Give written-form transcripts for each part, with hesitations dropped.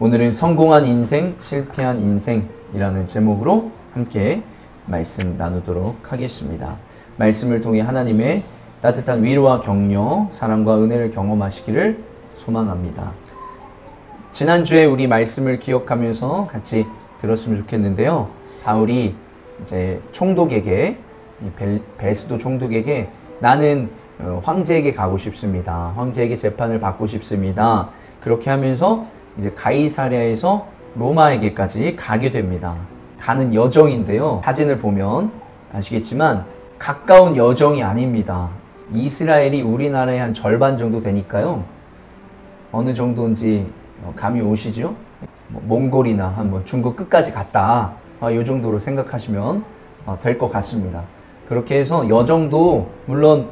오늘은 성공한 인생, 실패한 인생이라는 제목으로 함께 말씀 나누도록 하겠습니다. 말씀을 통해 하나님의 따뜻한 위로와 격려, 사랑과 은혜를 경험하시기를 소망합니다. 지난주에 우리 말씀을 기억하면서 같이 들었으면 좋겠는데요. 바울이 이제 총독에게, 베스도 총독에게 나는 황제에게 가고 싶습니다. 황제에게 재판을 받고 싶습니다. 그렇게 하면서 이제 가이사랴에서 로마에게까지 가게 됩니다. 가는 여정인데요. 사진을 보면 아시겠지만 가까운 여정이 아닙니다. 이스라엘이 우리나라의 한 절반 정도 되니까요. 어느 정도인지 감이 오시죠? 몽골이나 한번 중국 끝까지 갔다. 이 정도로 생각하시면 될 것 같습니다. 그렇게 해서 여정도 물론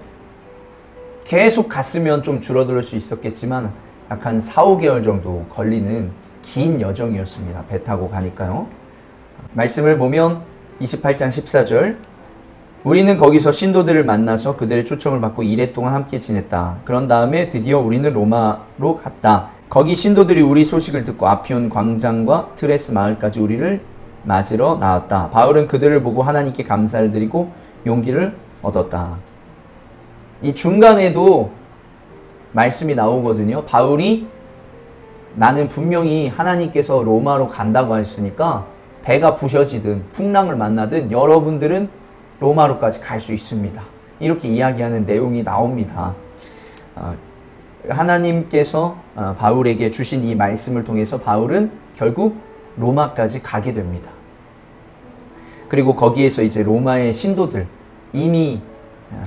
계속 갔으면 좀 줄어들 수 있었겠지만 약 한 4, 5개월 정도 걸리는 긴 여정이었습니다. 배 타고 가니까요. 말씀을 보면 28장 14절 우리는 거기서 신도들을 만나서 그들의 초청을 받고 2일 동안 함께 지냈다. 그런 다음에 드디어 우리는 로마로 갔다. 거기 신도들이 우리 소식을 듣고 아피온 광장과 트레스 마을까지 우리를 맞으러 나왔다. 바울은 그들을 보고 하나님께 감사를 드리고 용기를 얻었다. 이 중간에도 말씀이 나오거든요. 바울이 나는 분명히 하나님께서 로마로 간다고 했으니까 배가 부셔지든 풍랑을 만나든 여러분들은 로마로까지 갈 수 있습니다. 이렇게 이야기하는 내용이 나옵니다. 하나님께서 바울에게 주신 이 말씀을 통해서 바울은 결국 로마까지 가게 됩니다. 그리고 거기에서 이제 로마의 신도들, 이미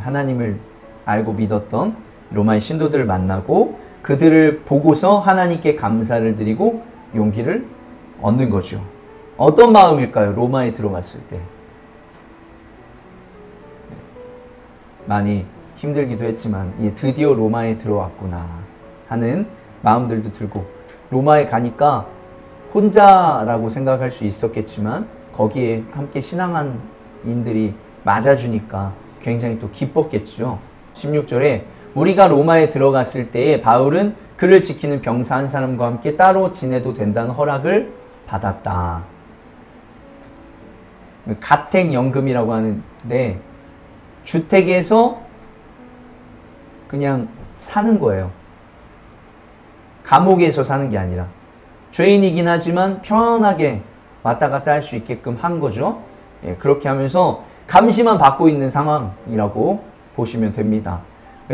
하나님을 알고 믿었던 로마의 신도들을 만나고 그들을 보고서 하나님께 감사를 드리고 용기를 얻는 거죠. 어떤 마음일까요? 로마에 들어갔을 때. 많이 힘들기도 했지만 드디어 로마에 들어왔구나 하는 마음들도 들고, 로마에 가니까 혼자라고 생각할 수 있었겠지만 거기에 함께 신앙한 인들이 맞아주니까 굉장히 또 기뻤겠죠. 16절에 우리가 로마에 들어갔을 때에 바울은 그를 지키는 병사 한 사람과 함께 따로 지내도 된다는 허락을 받았다. 가택연금이라고 하는데 주택에서 그냥 사는 거예요. 감옥에서 사는 게 아니라 죄인이긴 하지만 편하게 왔다 갔다 할 수 있게끔 한 거죠. 그렇게 하면서 감시만 받고 있는 상황이라고 보시면 됩니다.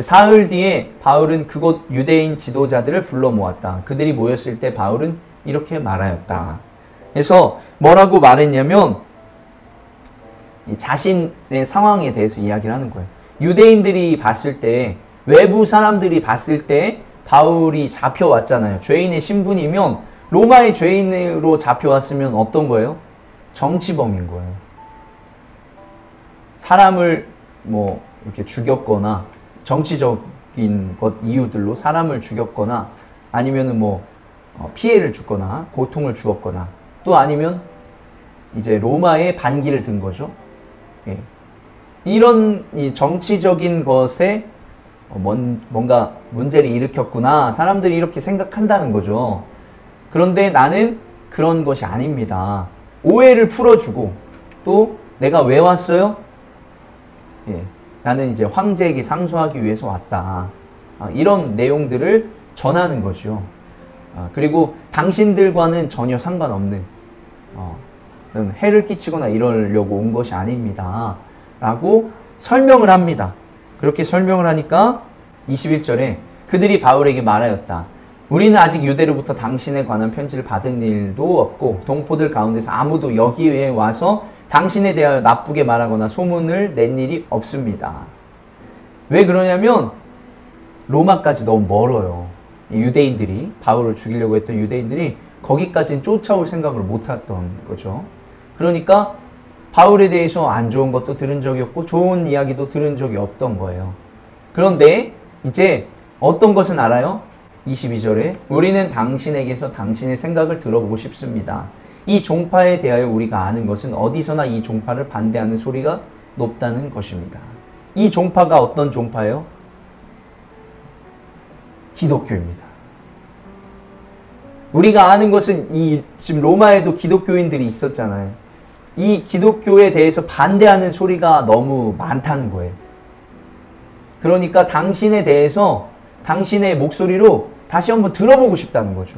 사흘 뒤에 바울은 그곳 유대인 지도자들을 불러 모았다. 그들이 모였을 때 바울은 이렇게 말하였다. 그래서 뭐라고 말했냐면 자신의 상황에 대해서 이야기를 하는 거예요. 유대인들이 봤을 때, 외부 사람들이 봤을 때 바울이 잡혀왔잖아요. 죄인의 신분이면 로마의 죄인으로 잡혀왔으면 어떤 거예요? 정치범인 거예요. 사람을 이렇게 죽였거나 정치적인 것 이유들로 사람을 죽였거나 아니면은 피해를 주거나 고통을 주었거나 또 아니면 이제 로마에 반기를 든 거죠. 이런 이 정치적인 것에 뭔가 문제를 일으켰구나. 사람들이 이렇게 생각한다는 거죠. 그런데 나는 그런 것이 아닙니다. 오해를 풀어주고 또 내가 왜 왔어요? 나는 이제 황제에게 상소하기 위해서 왔다. 이런 내용들을 전하는 거죠. 그리고 당신들과는 전혀 상관없는 해를 끼치거나 이러려고 온 것이 아닙니다. 라고 설명을 합니다. 그렇게 설명을 하니까 21절에 그들이 바울에게 말하였다. 우리는 아직 유대로부터 당신에 관한 편지를 받은 일도 없고 동포들 가운데서 아무도 여기에 와서 당신에 대하여 나쁘게 말하거나 소문을 낸 일이 없습니다. 왜 그러냐면 로마까지 너무 멀어요. 유대인들이, 바울을 죽이려고 했던 유대인들이 거기까지는 쫓아올 생각을 못했던 거죠. 그러니까 바울에 대해서 안 좋은 것도 들은 적이 없고 좋은 이야기도 들은 적이 없던 거예요. 그런데 이제 어떤 것은 알아요? 22절에 우리는 당신에게서 당신의 생각을 들어보고 싶습니다. 이 종파에 대하여 우리가 아는 것은 어디서나 이 종파를 반대하는 소리가 높다는 것입니다. 이 종파가 어떤 종파예요? 기독교입니다. 우리가 아는 것은 지금 로마에도 기독교인들이 있었잖아요. 이 기독교에 대해서 반대하는 소리가 너무 많다는 거예요. 그러니까 당신에 대해서 당신의 목소리로 다시 한번 들어보고 싶다는 거죠.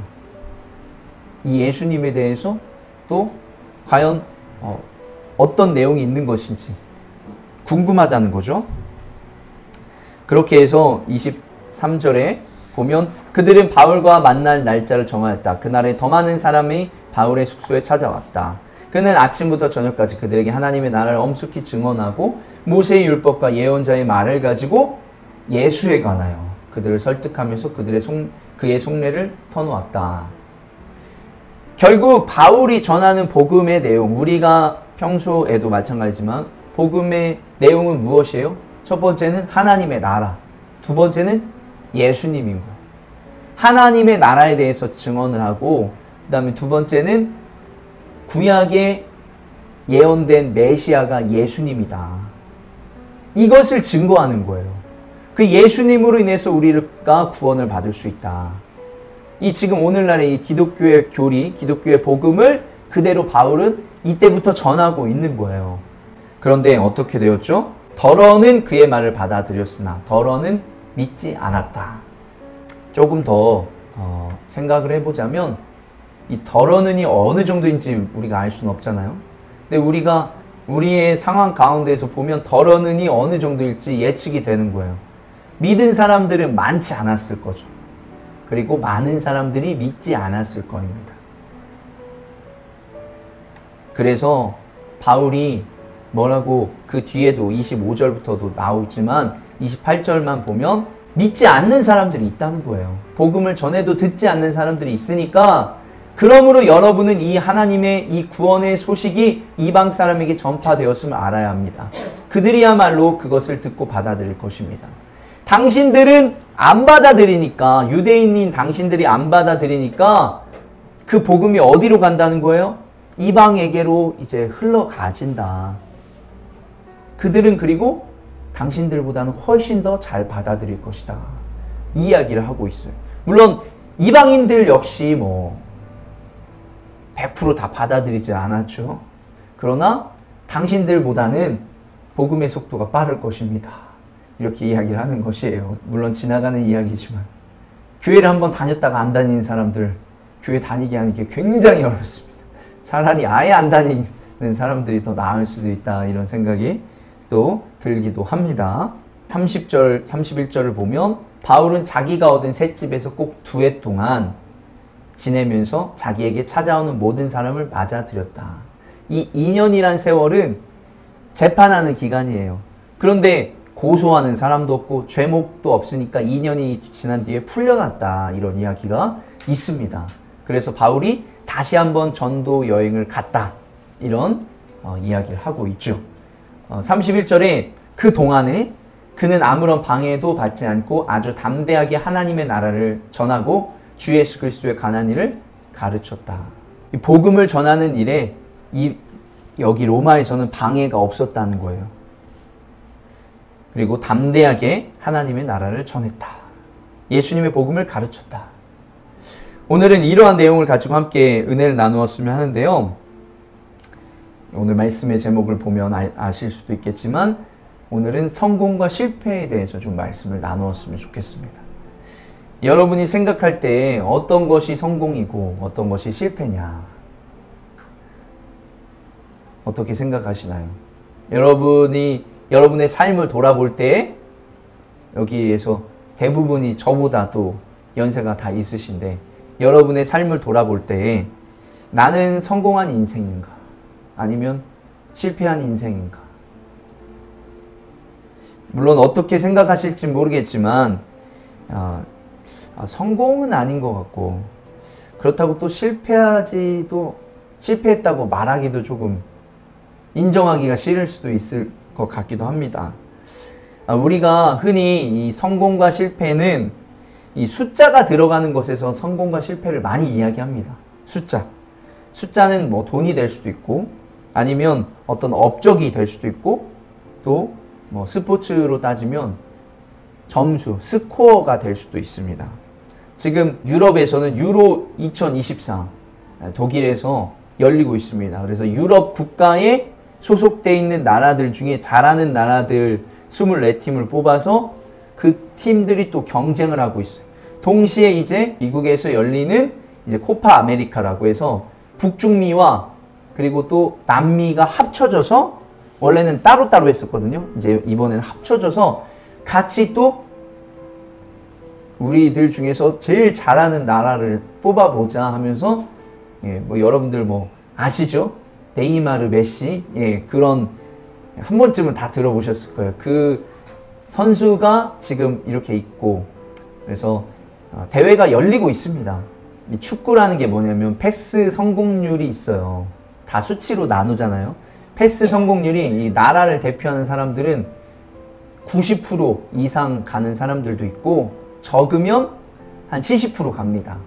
이 예수님에 대해서 또 과연 어떤 내용이 있는 것인지 궁금하다는 거죠. 그렇게 해서 23절에 보면 그들은 바울과 만날 날짜를 정하였다. 그날에 더 많은 사람이 바울의 숙소에 찾아왔다. 그는 아침부터 저녁까지 그들에게 하나님의 나라를 엄숙히 증언하고 모세의 율법과 예언자의 말을 가지고 예수에 관하여 그들을 설득하면서 그의 속내를 터놓았다. 결국 바울이 전하는 복음의 내용, 우리가 평소에도 마찬가지지만 복음의 내용은 무엇이에요? 첫 번째는 하나님의 나라, 두 번째는 예수님인 거예요. 하나님의 나라에 대해서 증언을 하고 그 다음에 두 번째는 구약에 예언된 메시아가 예수님이다. 이것을 증거하는 거예요. 그 예수님으로 인해서 우리가 구원을 받을 수 있다. 이 지금 오늘날의 이 기독교의 교리, 기독교의 복음을 그대로 바울은 이때부터 전하고 있는 거예요. 그런데 어떻게 되었죠? 더러는 그의 말을 받아들였으나 더러는 믿지 않았다. 조금 더 생각을 해보자면 이 더러는이 어느 정도인지 우리가 알 수는 없잖아요. 근데 우리가 우리의 상황 가운데에서 보면 더러는이 어느 정도일지 예측이 되는 거예요. 믿은 사람들은 많지 않았을 거죠. 그리고 많은 사람들이 믿지 않았을 겁니다. 그래서 바울이 뭐라고 그 뒤에도 25절부터도 나오지만 28절만 보면 믿지 않는 사람들이 있다는 거예요. 복음을 전해도 듣지 않는 사람들이 있으니까 그러므로 여러분은 이 하나님의 이 구원의 소식이 이방 사람에게 전파되었음을 알아야 합니다. 그들이야말로 그것을 듣고 받아들일 것입니다. 당신들은 안 받아들이니까, 유대인인 당신들이 안 받아들이니까 그 복음이 어디로 간다는 거예요? 이방에게로 이제 흘러가진다. 그들은 그리고 당신들보다는 훨씬 더 잘 받아들일 것이다. 이 이야기를 하고 있어요. 물론 이방인들 역시 100% 다 받아들이지 않았죠. 그러나 당신들보다는 복음의 속도가 빠를 것입니다. 이렇게 이야기를 하는 것이에요. 물론 지나가는 이야기지만 교회를 한번 다녔다가 안 다니는 사람들 교회 다니게 하는 게 굉장히 어렵습니다. 차라리 아예 안 다니는 사람들이 더 나을 수도 있다, 이런 생각이 또 들기도 합니다. 30절, 31절을 보면 바울은 자기가 얻은 셋집에서 꼭 2해 동안 지내면서 자기에게 찾아오는 모든 사람을 맞아들였다. 이 2년이란 세월은 재판하는 기간이에요. 그런데 고소하는 사람도 없고 죄목도 없으니까 2년이 지난 뒤에 풀려났다, 이런 이야기가 있습니다. 그래서 바울이 다시 한번 전도 여행을 갔다, 이런 이야기를 하고 있죠. 31절에 그 동안에 그는 아무런 방해도 받지 않고 아주 담대하게 하나님의 나라를 전하고 주 예수 그리스도의 관한 일을 가르쳤다. 이 복음을 전하는 일에 여기 로마에서는 방해가 없었다는 거예요. 그리고 담대하게 하나님의 나라를 전했다. 예수님의 복음을 가르쳤다. 오늘은 이러한 내용을 가지고 함께 은혜를 나누었으면 하는데요. 오늘 말씀의 제목을 보면 아실 수도 있겠지만 오늘은 성공과 실패에 대해서 좀 말씀을 나누었으면 좋겠습니다. 여러분이 생각할 때 어떤 것이 성공이고 어떤 것이 실패냐, 어떻게 생각하시나요? 여러분의 삶을 돌아볼 때 여기에서 대부분이 저보다 또 연세가 다 있으신데 여러분의 삶을 돌아볼 때 나는 성공한 인생인가? 아니면 실패한 인생인가? 물론 어떻게 생각하실지 모르겠지만 성공은 아닌 것 같고 그렇다고 또 실패했다고 말하기도 조금 인정하기가 싫을 수도 있을 것 같기도 합니다. 우리가 흔히 이 성공과 실패는 이 숫자가 들어가는 것에서 성공과 실패를 많이 이야기합니다. 숫자는 뭐 돈이 될 수도 있고 아니면 어떤 업적이 될 수도 있고 또 뭐 스포츠로 따지면 점수, 스코어가 될 수도 있습니다. 지금 유럽에서는 유로 2024 독일에서 열리고 있습니다. 그래서 유럽 국가에 소속돼 있는 나라들 중에 잘하는 나라들 24팀을 뽑아서 그 팀들이 또 경쟁을 하고 있어요. 동시에 이제 미국에서 열리는 이제 코파 아메리카라고 해서 북중미와 그리고 또 남미가 합쳐져서 원래는 따로따로 했었거든요. 이제 이번에는 합쳐져서 같이 또 우리들 중에서 제일 잘하는 나라를 뽑아보자 하면서 예, 뭐 여러분들 뭐 아시죠? 네이마르, 메시 예, 그런 한 번쯤은 다 들어보셨을 거예요. 그 선수가 지금 이렇게 있고 그래서 대회가 열리고 있습니다. 이 축구라는 게 뭐냐면 패스 성공률이 있어요. 다 수치로 나누잖아요. 패스 성공률이 이 나라를 대표하는 사람들은 90% 이상 가는 사람들도 있고 적으면 한 70% 갑니다.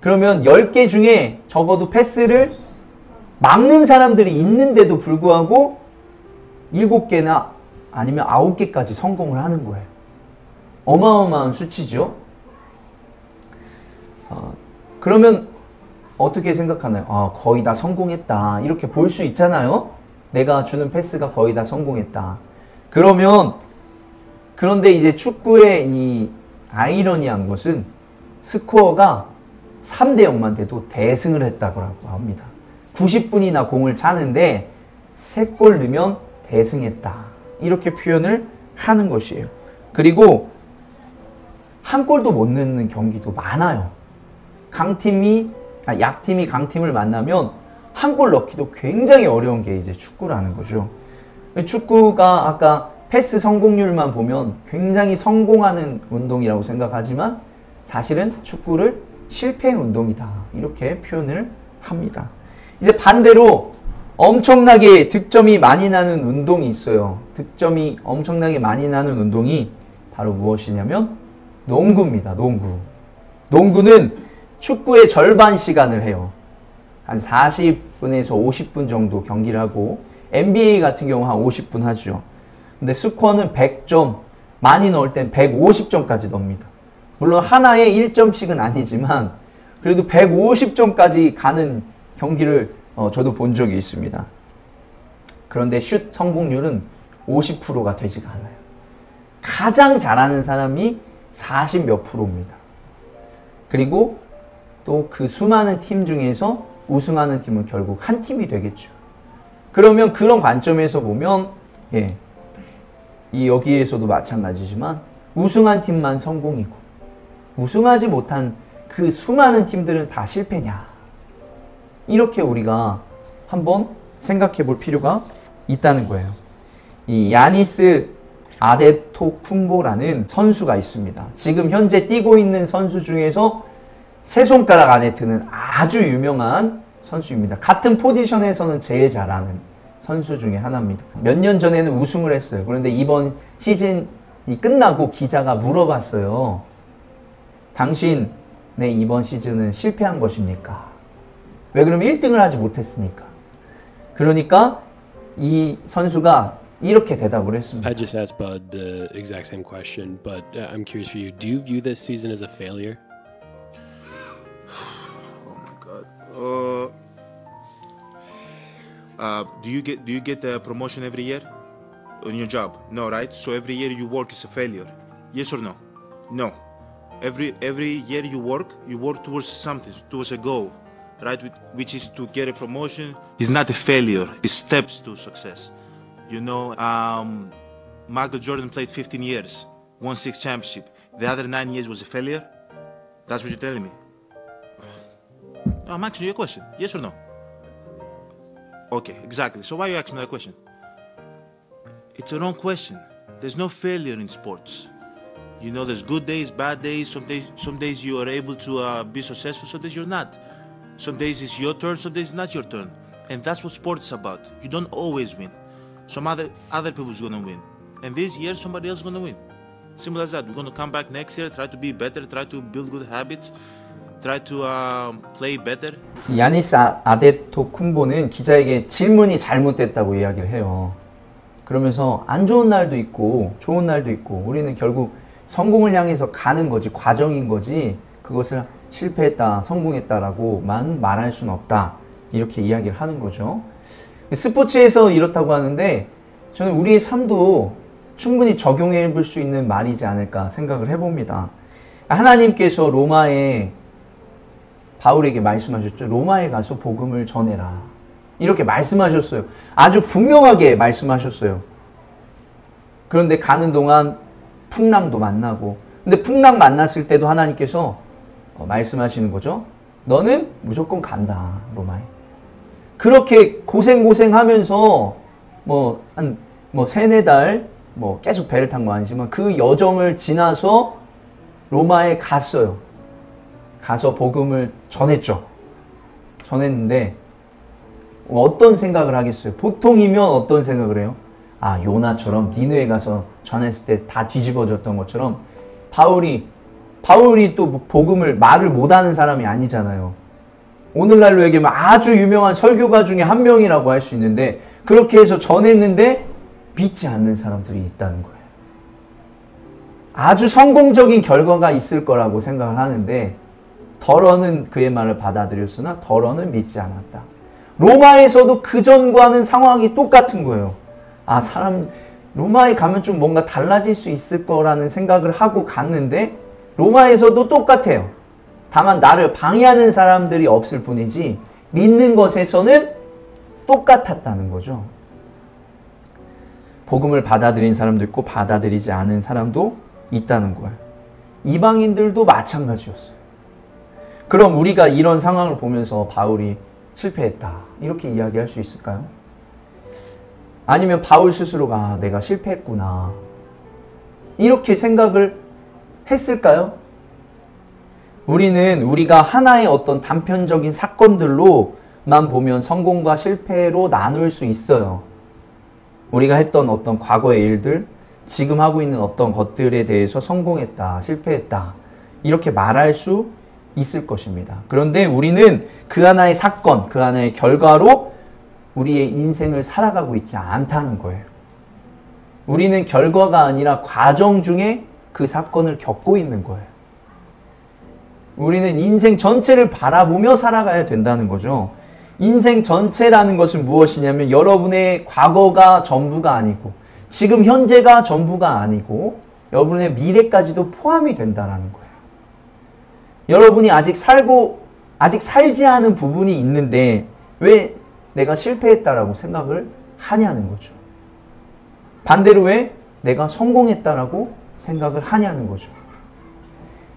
그러면 10개 중에 적어도 패스를 막는 사람들이 있는데도 불구하고 7개나 아니면 9개까지 성공을 하는 거예요. 어마어마한 수치죠. 그러면 어떻게 생각하나요? 아, 거의 다 성공했다. 이렇게 볼 수 있잖아요. 내가 주는 패스가 거의 다 성공했다. 그런데 이제 축구의 이 아이러니한 것은 스코어가 3대 0만 돼도 대승을 했다고 합니다. 90분이나 공을 차는데 3골 넣으면 대승했다. 이렇게 표현을 하는 것이에요. 그리고 한 골도 못 넣는 경기도 많아요. 약팀이 강팀을 만나면 한 골 넣기도 굉장히 어려운 게 이제 축구라는 거죠. 축구가 아까 패스 성공률만 보면 굉장히 성공하는 운동이라고 생각하지만 사실은 축구를 실패의 운동이다. 이렇게 표현을 합니다. 이제 반대로 엄청나게 득점이 많이 나는 운동이 있어요. 득점이 엄청나게 많이 나는 운동이 바로 무엇이냐면 농구입니다. 농구는 축구의 절반 시간을 해요. 한 40분에서 50분 정도 경기를 하고 NBA 같은 경우 한 50분 하죠. 근데 스코어는 100점, 많이 넣을 땐 150점까지 넣습니다. 물론 하나에 1점씩은 아니지만 그래도 150점까지 가는 경기를 저도 본 적이 있습니다. 그런데 슛 성공률은 50%가 되지가 않아요. 가장 잘하는 사람이 40 몇 프로입니다. 그리고 또 그 수많은 팀 중에서 우승하는 팀은 결국 한 팀이 되겠죠. 그러면 그런 관점에서 보면 예, 여기에서도 마찬가지지만 우승한 팀만 성공이고 우승하지 못한 그 수많은 팀들은 다 실패냐. 이렇게 우리가 한번 생각해 볼 필요가 있다는 거예요. 이 야니스 아데토쿤보라는 선수가 있습니다. 지금 현재 뛰고 있는 선수 중에서 세 손가락 안에 드는 아주 유명한 선수입니다. 같은 포지션에서는 제일 잘하는 선수 중에 하나입니다. 몇 년 전에는 우승을 했어요. 그런데 이번 시즌이 끝나고 기자가 물어봤어요. 당신의 이번 시즌은 실패한 것입니까? 왜 그러면 1등을 하지 못했으니까. 그러니까 이 선수가 이렇게 대답을 했습니다. I just asked Bud the exact same question, but I'm curious for you. Do you view this season as a failure? Oh my God. Do you get the promotion every year on your job? No, right? So every year you work is a failure. Yes or no? No. Every year you work towards something, towards a goal, right? Which is to get a promotion. It's not a failure. It's steps to success. You know, Michael Jordan played 15 years, won 6 championships. The other 9 years was a failure? That's what you're telling me? No, I'm asking you a question. Yes or no? Okay, exactly. So why you asking me that question? It's a wrong question. There's no failure in sports. You know, there's good days, bad days. Some days you are able to be successful. Some days you're not. Some days it's your turn. Some days it's not your turn. And that's what sports is about. You don't always win. Some other people's gonna win. And this year somebody else is gonna win. Simple as that. We're gonna come back next year, try to be better, try to build good habits, try to play better. 야니스 아데토쿤보는 기자에게 질문이 잘못됐다고 이야기를 해요. 그러면서 안 좋은 날도 있고 좋은 날도 있고 우리는 결국 성공을 향해서 가는 거지, 과정인 거지, 그것을 실패했다, 성공했다라고만 말할 수는 없다. 이렇게 이야기를 하는 거죠. 스포츠에서 이렇다고 하는데 저는 우리의 삶도 충분히 적용해 볼 수 있는 말이지 않을까 생각을 해봅니다. 하나님께서 로마에 바울에게 말씀하셨죠. 로마에 가서 복음을 전해라. 이렇게 말씀하셨어요. 아주 분명하게 말씀하셨어요. 그런데 가는 동안 풍랑도 만나고, 근데 풍랑 만났을 때도 하나님께서 말씀하시는 거죠. 너는 무조건 간다, 로마에. 그렇게 고생하면서 한 3-4달 계속 배를 탄 거 아니지만 그 여정을 지나서 로마에 갔어요. 가서 복음을 전했죠. 전했는데 어떤 생각을 하겠어요? 보통이면 어떤 생각을 해요? 아, 요나처럼 니느웨 가서 전했을 때 다 뒤집어졌던 것처럼 바울이 또 복음을 말을 못하는 사람이 아니잖아요. 오늘날로 얘기하면 아주 유명한 설교가 중에 한 명이라고 할 수 있는데 그렇게 해서 전했는데 믿지 않는 사람들이 있다는 거예요. 아주 성공적인 결과가 있을 거라고 생각을 하는데 덜어는 그의 말을 받아들였으나 덜어는 믿지 않았다. 로마에서도 그전과는 상황이 똑같은 거예요. 아, 로마에 가면 좀 뭔가 달라질 수 있을 거라는 생각을 하고 갔는데 로마에서도 똑같아요. 다만 나를 방해하는 사람들이 없을 뿐이지 믿는 것에서는 똑같았다는 거죠. 복음을 받아들인 사람도 있고 받아들이지 않은 사람도 있다는 거예요. 이방인들도 마찬가지였어요. 그럼 우리가 이런 상황을 보면서 바울이 실패했다, 이렇게 이야기할 수 있을까요? 아니면 바울 스스로가 내가 실패했구나, 이렇게 생각을 했을까요? 우리가 하나의 어떤 단편적인 사건들로만 보면 성공과 실패로 나눌 수 있어요. 우리가 했던 어떤 과거의 일들, 지금 하고 있는 어떤 것들에 대해서 성공했다, 실패했다, 이렇게 말할 수 있을 것입니다. 그런데 우리는 그 하나의 사건, 그 하나의 결과로 우리의 인생을 살아가고 있지 않다는 거예요. 우리는 결과가 아니라 과정 중에 그 사건을 겪고 있는 거예요. 우리는 인생 전체를 바라보며 살아가야 된다는 거죠. 인생 전체라는 것은 무엇이냐면 여러분의 과거가 전부가 아니고 지금 현재가 전부가 아니고 여러분의 미래까지도 포함이 된다는 거예요. 여러분이 아직 살지 않은 부분이 있는데 왜 내가 실패했다라고 생각을 하냐는 거죠. 반대로 왜 내가 성공했다라고 생각을 하냐는 거죠.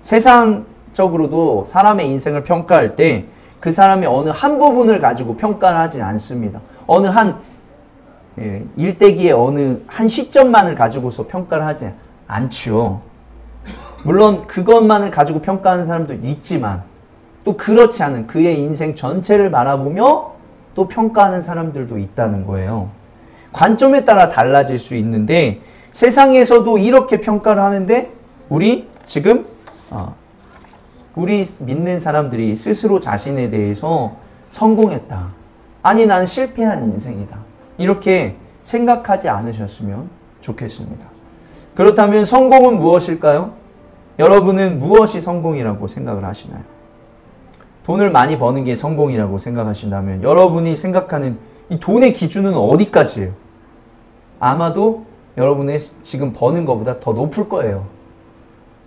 세상적으로도 사람의 인생을 평가할 때 그 사람의 어느 한 부분을 가지고 평가를 하지 않습니다. 어느 한 일대기의 어느 한 시점만을 가지고서 평가를 하지 않지요. 물론 그것만을 가지고 평가하는 사람도 있지만 또 그렇지 않은 그의 인생 전체를 바라보며 또 평가하는 사람들도 있다는 거예요. 관점에 따라 달라질 수 있는데 세상에서도 이렇게 평가를 하는데 우리 지금 우리 믿는 사람들이 스스로 자신에 대해서 성공했다, 아니 나는 실패한 인생이다, 이렇게 생각하지 않으셨으면 좋겠습니다. 그렇다면 성공은 무엇일까요? 여러분은 무엇이 성공이라고 생각을 하시나요? 돈을 많이 버는 게 성공이라고 생각하신다면 여러분이 생각하는 이 돈의 기준은 어디까지예요? 아마도 여러분의 지금 버는 것보다 더 높을 거예요.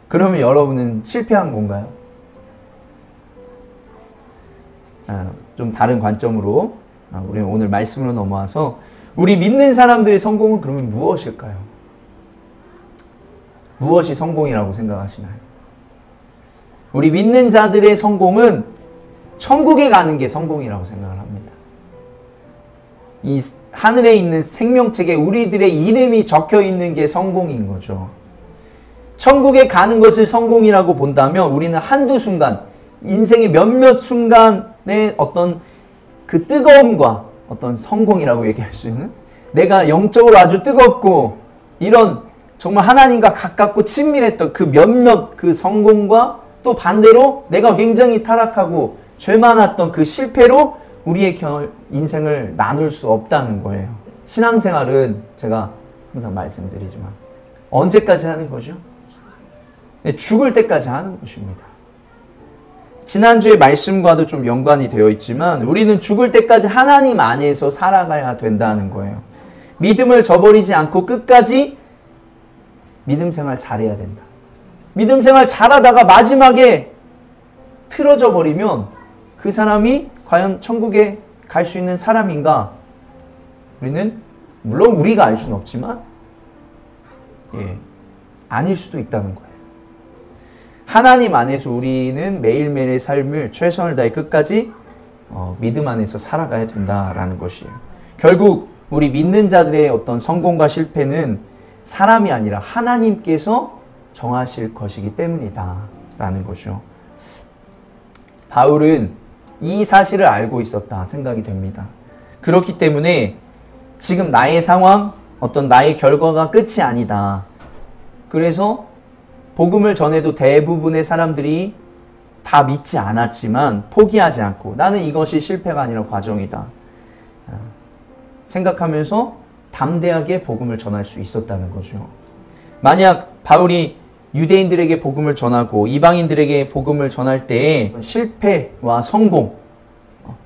그러면 여러분은 실패한 건가요? 좀 다른 관점으로 우리는 오늘 말씀으로 넘어와서 우리 믿는 사람들의 성공은 그러면 무엇일까요? 무엇이 성공이라고 생각하시나요? 우리 믿는 자들의 성공은 천국에 가는 게 성공이라고 생각을 합니다. 이 하늘에 있는 생명책에 우리들의 이름이 적혀 있는 게 성공인 거죠. 천국에 가는 것을 성공이라고 본다면 우리는 한두 순간, 인생의 몇몇 순간의 어떤 그 뜨거움과 어떤 성공이라고 얘기할 수 있는, 내가 영적으로 아주 뜨겁고 이런 정말 하나님과 가깝고 친밀했던 그 몇몇 그 성공과 또 반대로 내가 굉장히 타락하고 죄 많았던 그 실패로 우리의 인생을 나눌 수 없다는 거예요. 신앙생활은 제가 항상 말씀드리지만 언제까지 하는 거죠? 죽을 때까지 하는 것입니다. 지난주의 말씀과도 좀 연관이 되어 있지만 우리는 죽을 때까지 하나님 안에서 살아가야 된다는 거예요. 믿음을 저버리지 않고 끝까지 믿음 생활 잘해야 된다. 믿음 생활 잘하다가 마지막에 틀어져 버리면 그 사람이 과연 천국에 갈 수 있는 사람인가? 우리는 물론 우리가 알 수는 없지만 아닐 수도 있다는 거예요. 하나님 안에서 우리는 매일매일의 삶을 최선을 다해 끝까지 믿음 안에서 살아가야 된다라는 것이에요. 결국 우리 믿는 자들의 어떤 성공과 실패는 사람이 아니라 하나님께서 정하실 것이기 때문이다 라는 거죠. 바울은 이 사실을 알고 있었다 생각이 됩니다. 그렇기 때문에 지금 나의 상황, 어떤 나의 결과가 끝이 아니다. 그래서 복음을 전해도 대부분의 사람들이 다 믿지 않았지만 포기하지 않고 나는 이것이 실패가 아니라 과정이다 생각하면서 담대하게 복음을 전할 수 있었다는 거죠. 만약 바울이 유대인들에게 복음을 전하고 이방인들에게 복음을 전할 때에 실패와 성공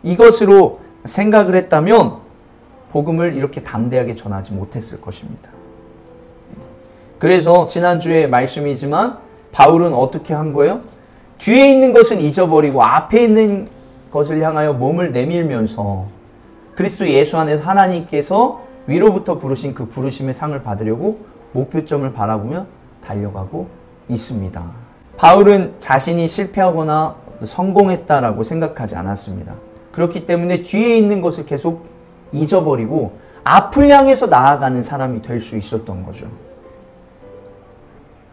이것으로 생각을 했다면 복음을 이렇게 담대하게 전하지 못했을 것입니다. 그래서 지난주에 말씀이지만 바울은 어떻게 한 거예요? 뒤에 있는 것은 잊어버리고 앞에 있는 것을 향하여 몸을 내밀면서 그리스도 예수 안에서 하나님께서 위로부터 부르신 그 부르심의 상을 받으려고 목표점을 바라보며 달려가고 있습니다. 바울은 자신이 실패하거나 성공했다라고 생각하지 않았습니다. 그렇기 때문에 뒤에 있는 것을 계속 잊어버리고 앞을 향해서 나아가는 사람이 될 수 있었던 거죠.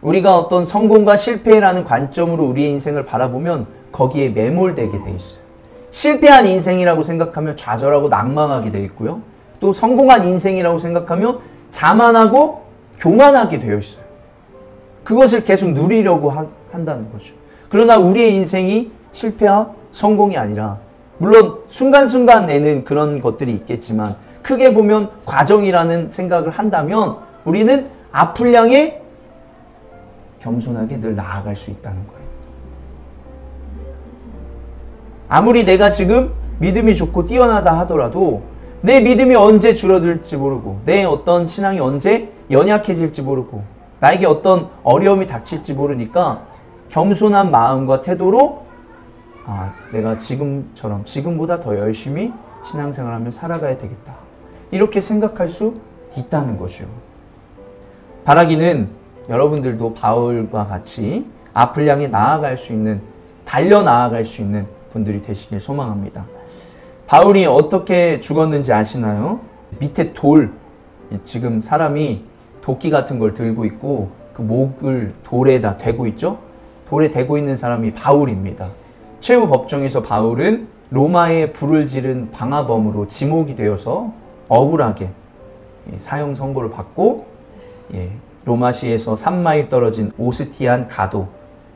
우리가 어떤 성공과 실패라는 관점으로 우리의 인생을 바라보면 거기에 매몰되게 돼 있어요. 실패한 인생이라고 생각하면 좌절하고 낭망하게 돼 있고요. 또 성공한 인생이라고 생각하면 자만하고 교만하게 되어 있어요. 그것을 계속 누리려고 한다는 거죠. 그러나 우리의 인생이 실패와 성공이 아니라 물론 순간순간에는 그런 것들이 있겠지만 크게 보면 과정이라는 생각을 한다면 우리는 앞을 향해 겸손하게 늘 나아갈 수 있다는 거예요. 아무리 내가 지금 믿음이 좋고 뛰어나다 하더라도 내 믿음이 언제 줄어들지 모르고 내 어떤 신앙이 언제 연약해질지 모르고 나에게 어떤 어려움이 닥칠지 모르니까 겸손한 마음과 태도로 내가 지금보다 더 열심히 신앙생활하며 살아가야 되겠다. 이렇게 생각할 수 있다는 거죠. 바라기는 여러분들도 바울과 같이 앞을 향해 나아갈 수 있는, 달려 나아갈 수 있는 분들이 되시길 소망합니다. 바울이 어떻게 죽었는지 아시나요? 밑에 지금 사람이 도끼 같은 걸 들고 있고 그 목을 돌에다 대고 있죠? 돌에 대고 있는 사람이 바울입니다. 최후 법정에서 바울은 로마에 불을 지른 방화범으로 지목이 되어서 억울하게 사형 선고를 받고 로마시에서 3마일 떨어진 오스티안 가도,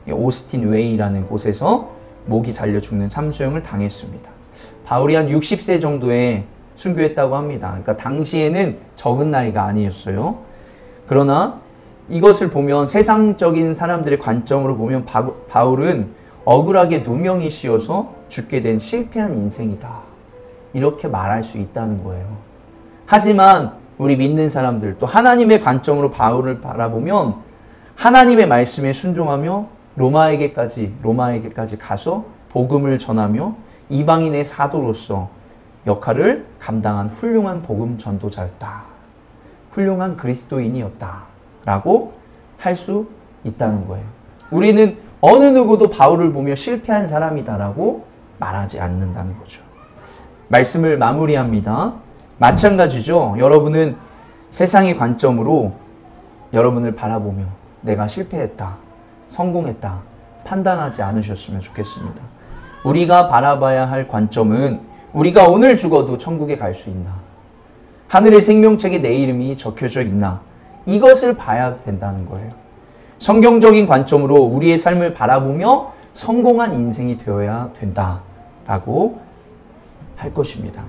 오스틴 웨이라는 곳에서 목이 잘려 죽는 참수형을 당했습니다. 바울이 한 60세 정도에 순교했다고 합니다. 그러니까 당시에는 적은 나이가 아니었어요. 그러나 이것을 보면 세상적인 사람들의 관점으로 보면 바울은 억울하게 누명이 씌어서 죽게 된 실패한 인생이다. 이렇게 말할 수 있다는 거예요. 하지만 우리 믿는 사람들 또 하나님의 관점으로 바울을 바라보면 하나님의 말씀에 순종하며 로마에게까지 가서 복음을 전하며 이방인의 사도로서 역할을 감당한 훌륭한 복음 전도자였다. 훌륭한 그리스도인이었다. 라고 할 수 있다는 거예요. 우리는 어느 누구도 바울을 보며 실패한 사람이다라고 말하지 않는다는 거죠. 말씀을 마무리합니다. 마찬가지죠. 여러분은 세상의 관점으로 여러분을 바라보며 내가 실패했다, 성공했다 판단하지 않으셨으면 좋겠습니다. 우리가 바라봐야 할 관점은 우리가 오늘 죽어도 천국에 갈 수 있나? 하늘의 생명책에 내 이름이 적혀져 있나? 이것을 봐야 된다는 거예요. 성경적인 관점으로 우리의 삶을 바라보며 성공한 인생이 되어야 된다라고 할 것입니다.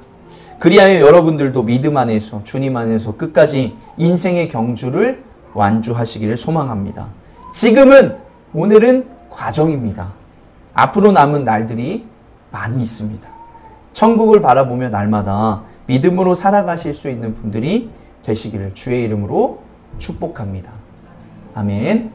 그리하여 여러분들도 믿음 안에서 주님 안에서 끝까지 인생의 경주를 완주하시기를 소망합니다. 지금은 오늘은 과정입니다. 앞으로 남은 날들이 많이 있습니다. 천국을 바라보며 날마다 믿음으로 살아가실 수 있는 분들이 되시기를 주의 이름으로 축복합니다. 아멘.